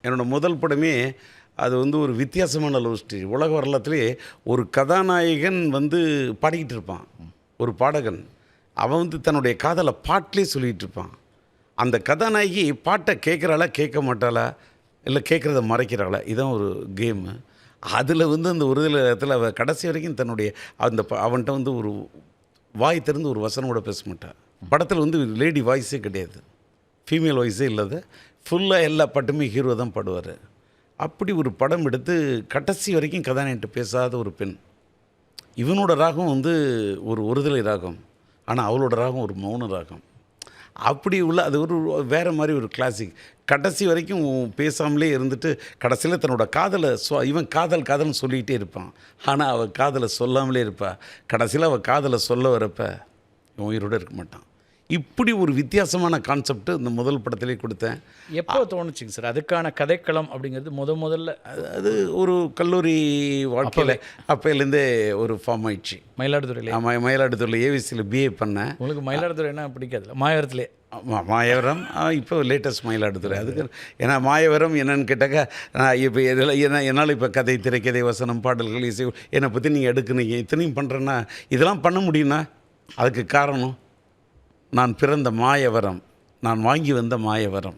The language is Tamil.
என்னோடய முதல் படமே அது வந்து ஒரு வித்தியாசமான லவ் ஸ்டோரி. உலக வரலாற்றிலே ஒரு கதாநாயகன் வந்து பாடிக்கிட்டு இருப்பான், ஒரு பாடகன். அவன் வந்து தன்னுடைய காதலை பாட்டிலே சொல்லிகிட்டு இருப்பான். அந்த கதாநாயகி பாட்டை கேட்குறாளா கேட்க மாட்டாளா, இல்லை கேட்குறத மறைக்கிறாளா, இதுதான் ஒரு கேமு. அதில் வந்து அந்த ஒரு இடத்துல அவள் கடைசி வரைக்கும் தன்னுடைய அவன்கிட்ட வந்து ஒரு வாய் திறந்து ஒரு வசனம் கூட பேச மாட்டாள். படத்தில் வந்து லேடி வாய்ஸே கிடையாது, ஃபீமேல் வாய்ஸே இல்லாத ஃபுல்லாக எல்லா பாட்டுமே ஹீரோ தான் பாடுவார். அப்படி ஒரு படம் எடுத்து கடைசி வரைக்கும் கதாநாயகிட்ட பேசாத ஒரு பெண். இவனோட ராகம் வந்து ஒரு ஒருதலை ராகம், ஆனால் அவளோட ராகம் ஒரு மௌன ராகம். அப்படி உள்ள அது ஒரு வேறு மாதிரி ஒரு கிளாசிக். கடைசி வரைக்கும் பேசாமலே இருந்துட்டு கடைசியில் தன்னோட காதலை இவன் காதல்னு சொல்லிகிட்டே இருப்பான், ஆனால் அவள் காதலை சொல்லாமலே இருப்பாள். கடைசியில் அவள் காதலை சொல்ல வரப்ப இவன் உயிரோடு இருக்க மாட்டான். இப்படி ஒரு வித்தியாசமான கான்செப்ட் இந்த முதல் படத்திலே கொடுத்தேன். எப்போ தோணுச்சுங்க சார் அதுக்கான கதைக்களம் அப்படிங்கிறது? முதல்ல அது ஒரு கல்லூரி வாழ்க்கையில் அப்போலேருந்தே ஒரு ஃபார்ம் ஆயிடுச்சு. மயிலாடுதுறையில்? ஆமாம், மயிலாடுதுறையில் ஏவிசியில் பிஏ பண்ணேன். உங்களுக்கு மயிலாடுதுறை என்ன பிடிக்காதுல்ல? மாயவரத்திலே? மாயவரம் இப்போ லேட்டஸ்ட் மயிலாடுதுறை. அதுக்கு ஏன்னா மாயவரம் என்னன்னு கேட்டாக்கா, இப்போ என்னால் இப்போ கதை, திரைக்கதை, வசனம், பாடல்கள், இசை என்னை பற்றி நீங்கள் எடுக்கணும் இத்தனையும் பண்ணுறேன்னா இதெல்லாம் பண்ண முடியும்னா அதுக்கு காரணம் நான் பிறந்த மாயவரம், நான் வாங்கி வந்த மாயவரம்.